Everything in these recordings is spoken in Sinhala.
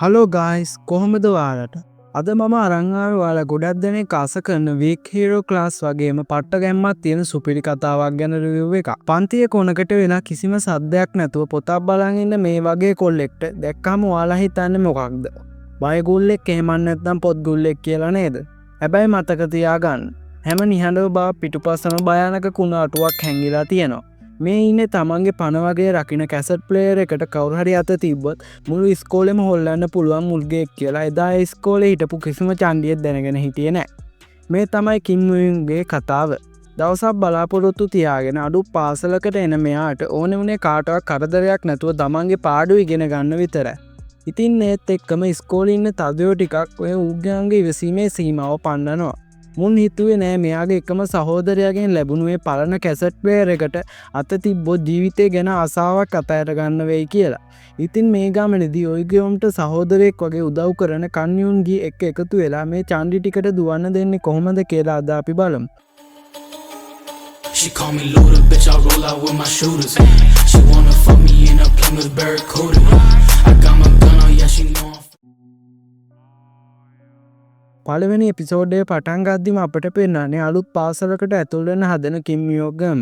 හලෝ ගයිස් කොහොමද ඔයාලට අද මම අරන් ආවේ ඔයාලා ගොඩක් දෙනෙක් ආස කරන වීක් හීරෝ ක්ලාස් වගේම පට්ට ගැම්මක් තියෙන සුපිරි කතාවක් ගැන රිවිව් එකක්. පන්තියේ කොනකට වෙලා කිසිම සද්දයක් නැතුව පොතක් බලන් ඉන්න මේ වගේ කොල්ලෙක්ට දැක්කම ඔයාලා හිතන්නේ මොකක්ද? බය ගුල්ලෙක් එහෙම නැත්නම් පොත් ගුල්ලෙක් කියලා නේද? හැබැයි මතක තියාගන්න හැම නිහඬව බා පිටුපස්සම භයානක කුණ අටුවක් හැංගිලා තියෙනවා. මේ ඉන්නේ තමන්ගේ පණ වගේ රකින්න කැසට් ප්ලේයර් එකට කවුරු හරි අත තිබ්බොත් මුළු ඉස්කෝලේම හොල්ලන්න පුළුවන් මුල්ගේක් කියලා එදා ඉස්කෝලේ හිටපු කිසිම චණ්ඩියෙක් දැනගෙන හිටියේ නැහැ. මේ තමයි කිම් මුයින්ගේ කතාව. දවසක් බලාපොරොත්තු තියාගෙන අඩු පාසලකට එන මෙයාට ඕනෙ වුණේ කාටවත් කරදරයක් නැතුව තමන්ගේ පාඩුව ඉගෙන ගන්න විතරයි. ඉතින් ඒත් එක්කම ඉස්කෝලේ ඉන්න තදයෝ ටිකක් ඔය ඌගාන්ගේ ඉවසීමේ සීමාව පන්නනවා. මුන් හිතුවේ නෑ මෙයාගේ එකම සහෝදරයාගෙන් ලැබුණේ පරණ කැසට් ප්ලේයර් එකට අත තිබ්බොත් ජීවිතේ ගැන ආසාවක් අතහැර ගන්න වෙයි කියලා. ඉතින් මේ ගමනේදී ඔයගොම්ට සහෝදරයෙක් වගේ උදව් කරන කන්යුන්ගේ එක්ක එකතු වෙලා මේ චාන්ඩි ටිකට දුවන්න දෙන්නේ කොහොමද කියලා අද අපි බලමු. She call me loader, bitch, I roll out with my shooters. She wanna fuck me in a Plymouth Barracuda. I got my gun on, yeah, she know I'm පළවෙනි එපිසෝඩේ පටන් ගද්දිම අපට පෙන්නන්නේ අලුත් පාසලකට ඇතුල් වෙන හදන කිම් යෝගම්.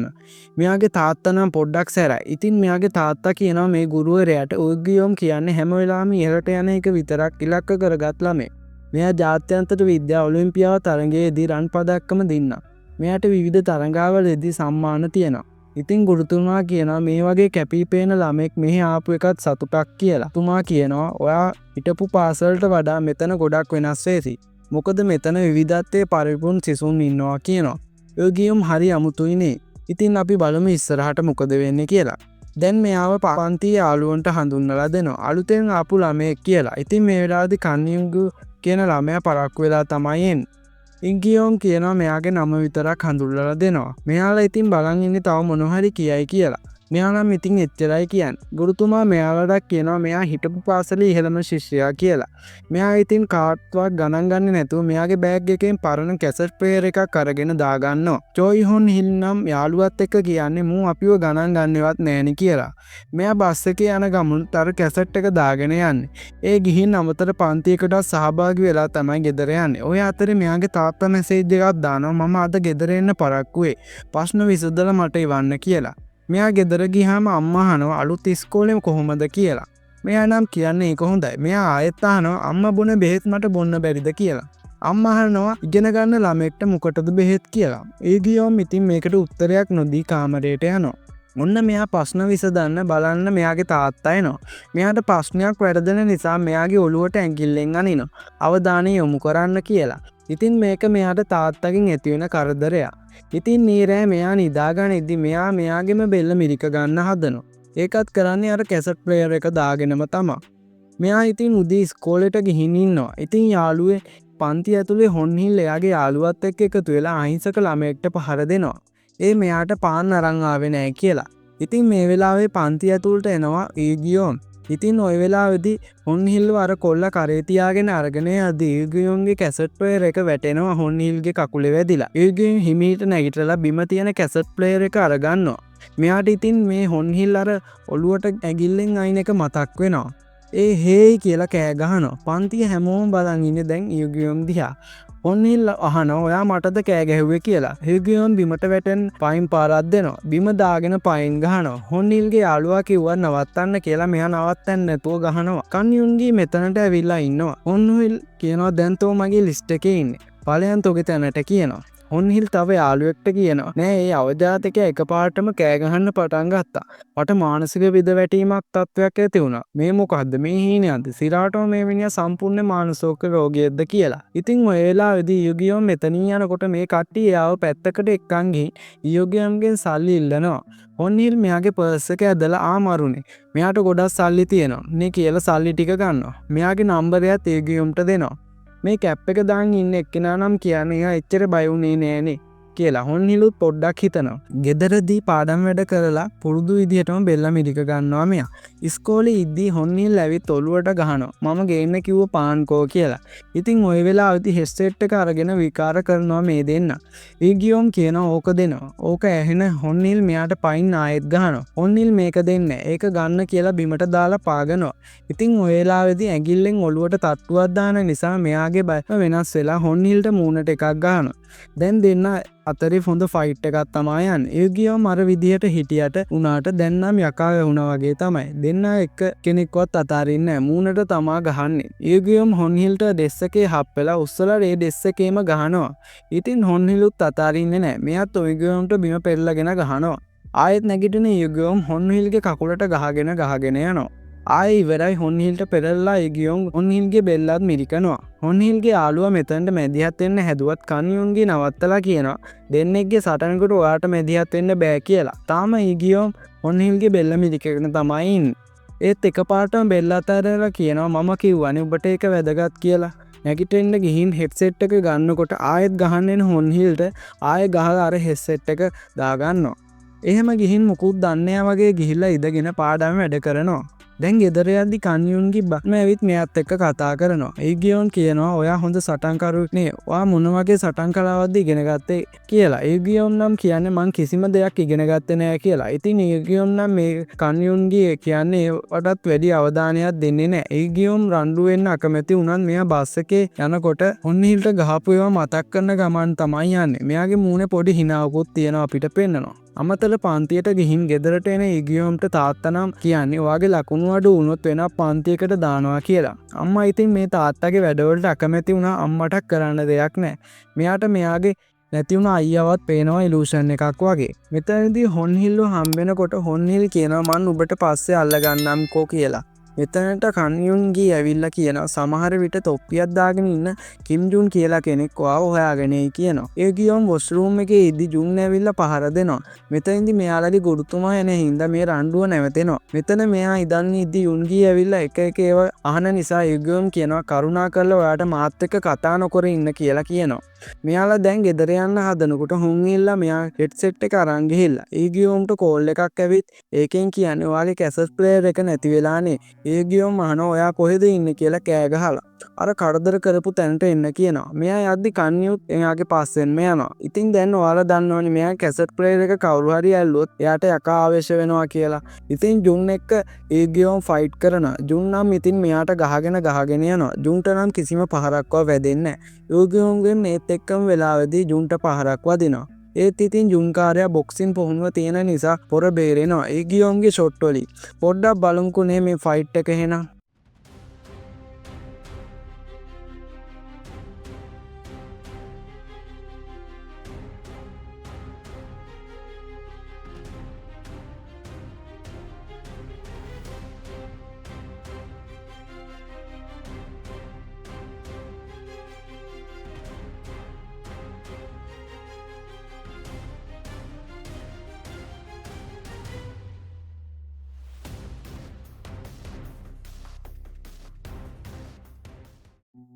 මෙයාගේ තාත්තා නම් පොඩ්ඩක් සැරයි. ඉතින් මෙයාගේ තාත්තා කියනවා මේ ගුරුවරයාට උග්ගියොම් කියන්නේ හැම වෙලාවෙම ඉහළට යන එක විතරක් ඉලක්ක කරගත් ළමෙක්. මෙයා ජාත්‍යන්තර විද්‍යා ඔලිම්පියාව තරඟයේදී රන් පදක්කම දින්නා. මෙයාට විවිධ තරඟාවලදී සම්මාන තියෙනවා. ඉතින් ගුරුතුමා කියනවා මේ වගේ කැපිපේන ළමෙක් මෙහි ආපු එකත් සතුටක් කියලා. තුමා කියනවා ඔයා හිටපු පාසලට වඩා මෙතන ගොඩක් වෙනස් වෙසි. මොකද මෙතන විවිධත්වයේ පරිපූර්ණ සිසුන් ඉන්නවා කියනවා. යෝගියම් හරි අමුතුයිනේ. ඉතින් අපි බලමු ඉස්සරහට මොකද වෙන්නේ කියලා. දැන් මෙයාව පන්තියේ යාළුවන්ට හඳුන්වලා දෙනවා. අලුතෙන් ආපු ළමයෙක් කියලා. ඉතින් මේ වෙලාවේදී කන්යුන්ගු කියන ළමයා පරක්කු වෙලා තමයි එන්නේ. ඉංගියෝන් කියනවා මෙයාගේ නම විතරක් හඳුන්වලා දෙනවා. මෙයාලා ඉතින් බලන් ඉන්නේ තව මොන හරි කියයි කියලා. මෙයා නම් ඉතින් එච්චරයි කියන්නේ. ගුරුතුමා මෙයාලට කියනවා මෙයා හිටපු පාසලේ ඉහළම ශිෂ්‍යයා කියලා. මෙයා ඉතින් කාටවත් ගණන් ගන්නේ නැතුව මෙයාගේ බෑග් එකෙන් පරණ කැසට් ප්ලේයර් එකක් අරගෙන දාගන්නවා. චොයි හොන් හිල් නම් යාළුවත් එක්ක කියන්නේ මූ අපිව ගණන් ගන්නවත් නෑනේ කියලා. මෙයා බස් එකේ යන ගමනට අර කැසට් එක දාගෙන යන්නේ. ඒ ගිහින් අමතර පන්තියකට සහභාගී වෙලා තමයි ගෙදර යන්නේ. ඔය අතරේ මෙයාගේ තාත්තා මැසේජ් එකක් දානවා මම අද ගෙදර එන්න පරක්කුවේ. ප්‍රශ්න විසඳලා මට ඉවන්න කියලා. මෙයා ගෙදර ගියාම අම්මා අහනවා අලුත් ඉස්කෝලේම කොහොමද කියලා. මෙයා නම් කියන්නේ ඒක හොඳයි. මෙයා ආයෙත් අහනවා අම්මා බොන බෙහෙත් මට බොන්න බැරිද කියලා. අම්මා අහනවා ඉගෙන ගන්න ළමෙක්ට මොකටද බෙහෙත් කියලා. ඒ ගියොම් ඉතින් මේකට උත්තරයක් නොදී කාමරයට යනවා. මොන්න මෙයා ප්‍රශ්න විසඳන්න බලන්න මෙයාගේ තාත්තා එනවා. මෙයාට ප්‍රශ්නයක් වැරදෙන නිසා මෙයාගේ ඔළුවට ඇඟිල්ලෙන් අනිනවා. අවධානය යොමු කරන්න කියලා. ඉතින් මේක මෙයාට තාත්තගෙන් ඇති වෙන කරදරයක්. ඉතින් නීරෑ මෙයා නිදාගන්න ඉදි මෙයාගේම බෙල්ල මිරික ගන්න හදනවා. ඒකත් කරන්නේ අර කැසට් ප්ලේයර් එක දාගෙනම තමයි. මෙයා ඉතින් උදේ ඉස්කෝලේට ගිහින් ඉන්නවා. ඉතින් යාළුවේ පන්ති ඇතුලේ හොන්හිල් එයාගේ යාළුවත් එක්ක එකතු වෙලා අහිංසක ළමයෙක්ට පහර දෙනවා. ඒ මෙයාට පාන් අරන් ආවේ නැහැ කියලා. ඉතින් මේ වෙලාවේ පන්ති ඇතුළට එනවා ඊගියෝන්. ඉතින් ওই වෙලාවේදී හොන්හිල්ව අර කොල්ල කරේ තියාගෙන අරගෙන යද්දී ඊගියෝන්ගේ කැසට් ප්ලේයර් එක වැටෙනවා හොන්හිල්ගේ කකුලේ වැදිලා. ඊගියෝන් හිමීට නැගිටලා බිම තියෙන කැසට් ප්ලේයර් එක අරගන්නවා. මෙයාට ඉතින් මේ හොන්හිල් අර ඔළුවට ඇඟිල්ලෙන් අයින් එක මතක් වෙනවා. ඒ හේයි කියලා කෑ ගහනවා. පන්තිය හැමෝම බලන් ඉන්නේ දැන් ඊගියෝන් දිහා. හොන්හිල් අහනවා ඔයා මටද කෑ ගැහුවේ කියලා. ඊගියෝන් බිමට වැටෙන පයින් පාරක් දෙනවා. බිම දාගෙන පයින් ගහනවා. හොන්හිල්ගේ යාළුවා කිව්වා නවත්තන්න කියලා මෙයා නවත්තන්න නැතුව ගහනවා. කන්යුන්ගේ මෙතනට ඇවිල්ලා ඉන්නවා. හොන්හිල් කියනවා දැන් තෝ මගේ ලිස්ට් එකේ ඉන්නේ. ඵලයන් තෝගේ තැනට කියනවා. හොන්හිල් තව යාළුවෙක්ට කියනවා නෑ ඒ අවජාතකයා එකපාරටම කෑ ගහන්න පටන් ගත්තා. මට මානසික විදවැටීමක් තත්වයක් ඇති වුණා. මේ මොකද්ද මේ හීනයක්ද? සිරාටම මේ මිනිහා සම්පූර්ණ මානසික රෝගියෙක්ද කියලා. ඉතින් ඔය වෙලාවේදී යුගියෝම් මෙතනින් යනකොට මේ කට්ටිය යාව පැත්තකට එක්කන් ගිහින් යුගියෝම්ගෙන් සල්ලි ඉල්ලනවා. හොන්හිල් මෙයාගේ පර්ස් එක ඇදලා ආමරුනේ. මෙයාට ගොඩක් සල්ලි තියෙනවා. නේ කියලා සල්ලි ටික ගන්නවා. මෙයාගේ නම්බරයත් යුගියෝම්ට දෙනවා. මේ කැප් එක දාන් ඉන්න එක්කෙනා නම් කියන්නේ එයා එච්චර බය වුණේ නෑනේ. කියලා හොන්හිලුත් පොඩ්ඩක් හිතනවා. ගෙදරදී පාඩම් වැඩ කරලා පුරුදු විදිහටම බෙල්ල මිරික ගන්නවා මෙයා. ඉස්කෝලේ ඉද්දී හොන්හිල් ඇවිත් ඔලුවට ගහනවා. මම ගේන්න කිව්ව පාන්කෝ කියලා. ඉතින් ওই වෙලාවේදී හෙඩ්සෙට් එක අරගෙන විකාර කරනවා මේ දෙන්න. ඊගියොම් කියනවා ඕක දෙනවා. ඕක ඇහෙන හොන්හිල් මෙයාට පයින් ආයෙත් ගහනවා. හොන්හිල් මේක දෙන්නේ. ඒක ගන්න කියලා බිමට දාලා පාගනවා. ඉතින් ඔය වෙලාවේදී ඇඟිල්ලෙන් ඔලුවට තට්ටුවක් දාන නිසා මෙයාගේ බය වෙනස් වෙලා හොන්හිල්ට මූණට එකක් ගහනවා. දැන් දෙන්න අතරේ හොඳ ෆයිට් එකක් තමයි යන්නේ. ඊගියොම් අර විදිහට හිටියට උනාට දැන් නම් යකා වුණා වගේ තමයි. දෙන්න එක කෙනෙක්වත් අතාරින්නේ නැහැ. මූණට තමා ගහන්නේ. ඊගියොම් හොන්හිල්ට ඩෙස් එකේ හප්පලා උස්සලා ඒ ඩෙස් එකේම ගහනවා. ඉතින් හොන්හිලුත් අතාරින්නේ නැහැ. මෙයාත් ඊගියොම්ට බිම පෙරලගෙන ගහනවා. ආයෙත් නැගිටින ඊගියොම් හොන්හිල්ගේ කකුලට ගහගෙන යනවා. ආයෙ ඉවරයි හොන්හිල්ට පෙරලලා ඊගියොම් හොන්හිල්ගේ බෙල්ලත් මිරිකනවා. හොන්හිල්ගේ යාළුවා මෙතනට මැදිහත් වෙන්න හැදුවත් කන්යුන්ගේ නවත්තලා කියනවා දෙන්නෙක්ගේ සටනකට ඔයාට මැදිහත් වෙන්න බෑ කියලා. තාම ඊගියොම් හොන්හිල්ගේ බෙල්ල මිරිකගෙන තමයි ඉන්නේ. ඒත් එකපාරටම බෙල්ල අතහැරලා කියනවා මම කිව්වනේ ඔබට ඒක වැදගත් කියලා. නැගිටින්න ගිහින් හෙඩ්සෙට් එක ගන්නකොට ආයෙත් ගහන්න එන හොන්හිල්ට ආයෙ ගහලා අර හෙඩ්සෙට් එක දාගන්නවා. එහෙම ගිහින් මුකුත් දන්නේ වගේ ගිහිල්ලා ඉඳගෙන පාඩම් වැඩ කරනවා. දැන් ගෙදර යද්දි කන්යුන්ගේ බත්ම ඇවිත් මෙයාත් එක්ක කතා කරනවා. ඊගියොන් කියනවා ඔයා හොඳ සටන්කරුවෙක් නේ. ඔයා මොන වගේ සටන් කලාවක්ද ඉගෙන ගත්තේ කියලා. ඊගියොන් නම් කියන්නේ මං කිසිම දෙයක් ඉගෙන ගත්තේ නෑ කියලා. ඉතින් ඊගියොන් නම් මේ කන්යුන්ගේ කියන්නේ වටත් වැඩි අවධානයක් දෙන්නේ නෑ. ඊගියොන් රණ්ඩු වෙන්න අකමැති වුණත් මෙයා බස් එකේ යනකොට හොන්හිල්ට ගහපු ඒවා මතක් කරන ගමන් තමයි යන්නේ. මෙයාගේ මූණේ පොඩි හිනාවකුත් තියෙනවා අපිට පෙන්නනවා. අමතල පන්තියට ගිහින් ගෙදරට එන ඊගියොම්ට තාත්තා නම් කියන්නේ ඔයාගේ ලකුණු අඩු වුණොත් වෙන පන්තියකට දානවා කියලා. අම්මා ඉතින් මේ තාත්තගේ වැඩවලට අකමැති වුණා. අම්මට කරන්න දෙයක් නැහැ. මෙයාට මෙයාගේ නැති වුණ අයියාවත් පේනවා ඉලූෂන් එකක් වගේ. මෙතනදී හොන්හිල්ව හම්බෙනකොට හොන්හිල් කියනවා මං ඔබට පස්සේ අල්ලගන්නම්කෝ කියලා. මෙතනට කන්යුන්ගේ ඇවිල්ලා කියනවා සමහර විට තොප්පියක් දාගෙන ඉන්න කිම් ජුන් කියලා කෙනෙක් ඔයාව හොයාගෙන එයි කියනවා. ඒ ගියොම් වොෂ්රූම් එකේ ඉදි ජුන් ඇවිල්ලා පහර දෙනවා. මෙතනදී මෙයාලගේ ගුරුතුමා එන හින්දා මේ රණ්ඩුව නැවතෙනවා. මෙතන මෙයා ඉදන් ඉදි යුන්ගී ඇවිල්ලා එක එක ඒවා අහන නිසා යුගියොම් කියනවා කරුණා කරලා ඔයාට මාත් එක්ක කතා නොකර ඉන්න කියලා කියනවා. මෙයාලා දැන් ගෙදර යන්න හදනකොට හොන්හිල්ලා මෙයා හෙඩ්සෙට් එක අරන් ගිහිල්ලා ඊගියොම්ට කෝල් එකක් ඇවිත් ඒකෙන් කියන්නේ ඔයාගේ කැසට් ප්ලේයර් එක නැති වෙලානේ. ඊගියොම් අහනවා ඔයා කොහෙද ඉන්නේ කියලා කෑ ගහලා. අර කරදර කරපු තැනට එන්න කියනවා. මෙයා යද්දි කන්යුත් එයාගේ පස්සෙන්ම යනවා. ඉතින් දැන් ඔයාලා දන්නවනේ මෙයා කැසට් ප්ලේයර් එක කවුරු හරි ඇල්ලුවොත් එයාට යකා ආවේශ වෙනවා කියලා. ඉතින් ජුන් එක්ක ඊගියොම් ෆයිට් කරනවා. ජුන් නම් ඉතින් මෙයාට ගහගෙන යනවා. ජුන්ට නම් කිසිම පහරක්වත් වැදෙන්නේ නැහැ. ඊගියොම්ගෙන් ඒත් එක්කම වෙලාවේදී ජුන්ට පහරක් වදිනවා. ඒත් ඉතින් ජුන්කාරයා බොක්සින් පුහුණුව තියෙන නිසා පොර බේරෙනවා. ඊගියොම්ගේ ෂොට් වලින්. පොඩ්ඩක් බලමුකෝ මේ ෆයිට් එක එහෙනම්.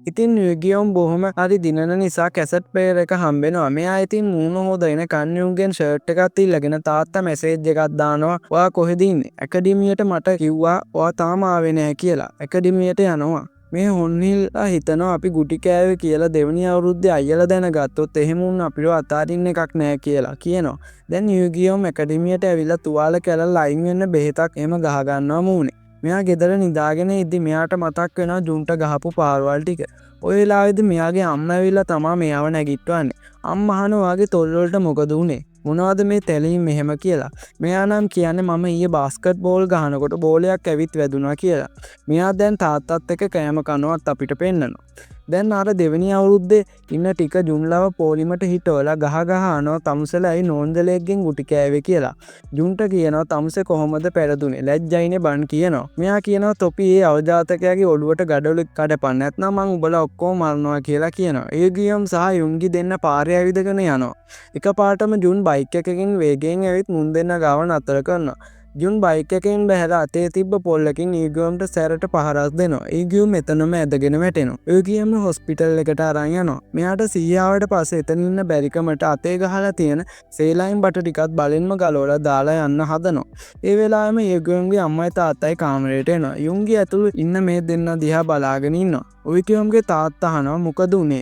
ඉතින් යුගියොම් බොහොම හරි දිනන නිසා කැසට් ප්ලේයර් එක හම්බෙනවා. මෙයා ඉතින් මූණ හොදගෙන කන්යුන්ගෙන් ෂර්ට් එකක් ඉල්ලගෙන තාත්තා මැසේජ් එකක් දානවා. ඔයා කොහෙද ඉන්නේ? ඇකඩමියට මට කිව්වා ඔයා තාම ආවේ නැහැ කියලා. ඇකඩමියට යනවා. මේ හොන්හිල්ලා හිතනවා අපි ගුටි කෑවේ කියලා දෙවනි අවුරුද්දේ අයියලා දැනගත්තොත් එහෙම උන් අපිව අතාරින්න එකක් නැහැ කියලා කියනවා. දැන් යුගියොම් ඇකඩමියට ඇවිල්ලා තුවාල කැලලා ලයින් වෙන්න බෙහෙතක් එහෙම ගහ ගන්නවා මූණේ. මෙයා ගෙදර නිදාගෙන ඉද්දි මෙයාට මතක් වෙනවා ජුන්ට ගහපු පාරවල් ටික. ඔය වෙලාවේදී මෙයාගේ අම්මා ඇවිල්ලා තමයි මෙයාව නැගිටවන්නේ. අම්මා අහනවා ඔයාගේ තොල් වලට මොකද උනේ? මොනවද මේ තැලීම් මෙහෙම කියලා. මෙයා නම් කියන්නේ මම ඊයේ බාස්කට් බෝල් ගහනකොට බෝලයක් ඇවිත් වැදුනා කියලා. මෙයා දැන් තාත්තත් එක්ක කෑම කනවත් අපිට පෙන්නනවා. දැන් අර දෙවෙනි අවුරුද්දේ ඉන්න ටික ජුන්ලව පොලිමට හිටවලා ගහ අහනවා තමුසෙලා ඇයි නෝන්දලෙක්ගෙන් ගුටි කෑවේ කියලා. ජුන්ට කියනවා තමුසේ කොහොමද පෙරදුනේ? ලැජ්ජයිනේ බන් කියනවා. මෙයා කියනවා තොපි ඒ අවජාතකයාගේ ඔළුවට ගඩොලු කඩපන් නැත්නම් මං උඹලා ඔක්කොම මරනවා කියලා කියනවා. ඊගියම් සහ යුන්ගි දෙන්න පාරේ ඇවිදගෙන යනවා. එකපාරටම ජුන් බයික් එකකින් වේගයෙන් ඇවිත් මුන් දෙන්න ගාව නතර කරනවා. ජුන් බයික් එකෙන් බැහැලා අතේ තිබ්බ පොල්ලකින් ඊගියම්ට සැරට පහරක් දෙනවා. ඊගියම් මෙතනම ඇදගෙන වැටෙනවා. ඊගියම් හොස්පිටල් එකට අරන් යනවා. මෙයාට සීයාවට පස්සේ එතන ඉන්න බැරිකමට අතේ ගහලා තියෙන සේලයින් බට ටිකත් බලෙන්ම ගලවලා දාලා යන්න හදනවා. ඒ වෙලාවෙම ඊගියම්ගේ අම්මයි තාත්තයි කාමරේට එනවා. යුන්ගේ ඇතුළේ ඉන්න මේ දෙන්න දිහා බලාගෙන ඉන්නවා. ඊගියම්ගේ තාත්තා අහනවා මොකද උනේ?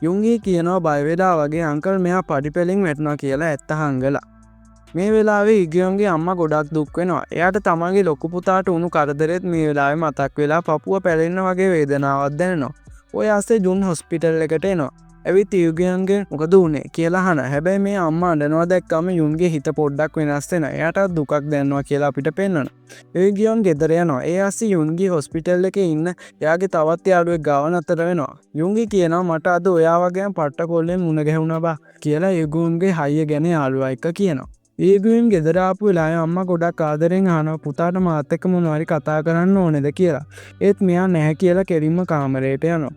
යුන්ගේ කියනවා බය වෙලා වගේ අංකල් මෙයා පඩිපෙලින් වැටුණා කියලා ඇත්ත හංගලා. මේ වෙලාවේ ඉගියම්ගේ අම්මා ගොඩක් දුක් වෙනවා. එයාට තමන්ගේ ලොකු පුතාට වුණු කරදරෙත් මේ වෙලාවේ මතක් වෙලා පපුව පැලෙන්න වගේ වේදනාවක් දැනෙනවා. ඔය ආස්සේ ජුන් හොස්පිටල් එකට එනවා. ඇවිත් ඉගියම්ගේ මොකද උනේ කියලා අහන. හැබැයි මේ අම්මා අඬනවා දැක්කම යුන්ගේ හිත පොඩ්ඩක් වෙනස් වෙනවා. එයාට දුකක් දැනෙනවා කියලා අපිට පෙන්වනවා. ඉගියම් ගෙදර යනවා. ඒ ආස්සේ යුන්ගේ හොස්පිටල් එකේ ඉන්න එයාගේ තවත් යාළුවෙක් ගාව නතර වෙනවා. යුන්ගේ කියනවා මට අද ඔයා වගේම පට්ට කොල්ලෙන් මුණ ගැහුණා බා කියලා ඉගියම්ගේ හයිය ගැන යාළුවා එක්ක කියනවා. ඒගුවෙන් ගෙදර ආපු වෙලාවේ අම්මා ගොඩක් ආදරෙන් අහනවා පුතාට මාත් එක්ක මොනවාරි කතා කරන්න ඕනේද කියලා. ඒත් මෙයා නැහැ කියලා කෙලින්ම කාමරයට යනවා.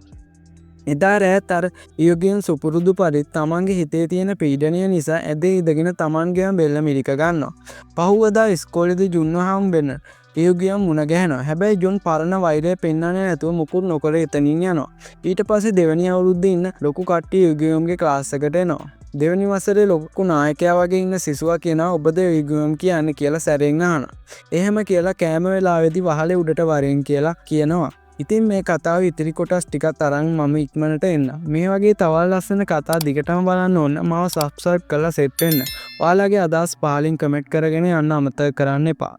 එදා රෑත් අර ඉයෝගියන් සුපුරුදු පරිදි තමන්ගේ හිතේ තියෙන පීඩනය නිසා ඇදේ ඉඳගෙන තමන්ගේම බෙල්ල මිරික ගන්නවා. පහුවදා ඉස්කෝලේදී ජුන්ව හම්බෙන්න ඉයෝගියන් මුණ ගැහෙනවා. හැබැයි ජුන් පරණ වෛරය පෙන්වන්නේ නැතුව මුකුත් නොකර එතනින් යනවා. ඊට පස්සේ දෙවෙනි අවුරුද්දේ ඉන්න ලොකු කට්ටිය ඉයෝගියන්ගේ ක්ලාස් එකට එනවා. දෙවනි වසරේ ලොකු නායකයා වගේ ඉන්න සිසුවා කියනවා ඔබද ඉගියම් කියන්නේ කියලා සැරෙන් අහනවා. එහෙම කියලා කෑම වෙලාවේදී වහලේ උඩට වරෙන් කියලා කියනවා. ඉතින් මේ කතාව ඉතිරි කොටස් ටිකක් අරන් මම ඉක්මනට එන්න. මේ වගේ තවල් ලස්සන කතා දිගටම බලන්න ඕන. මාව සබ්ස්ක්‍රයිබ් කරලා සෙට් වෙන්න. ඔයාලගේ අදහස් පහලින් කමෙන්ට් කරගෙන යන්න අමතක කරන්න එපා.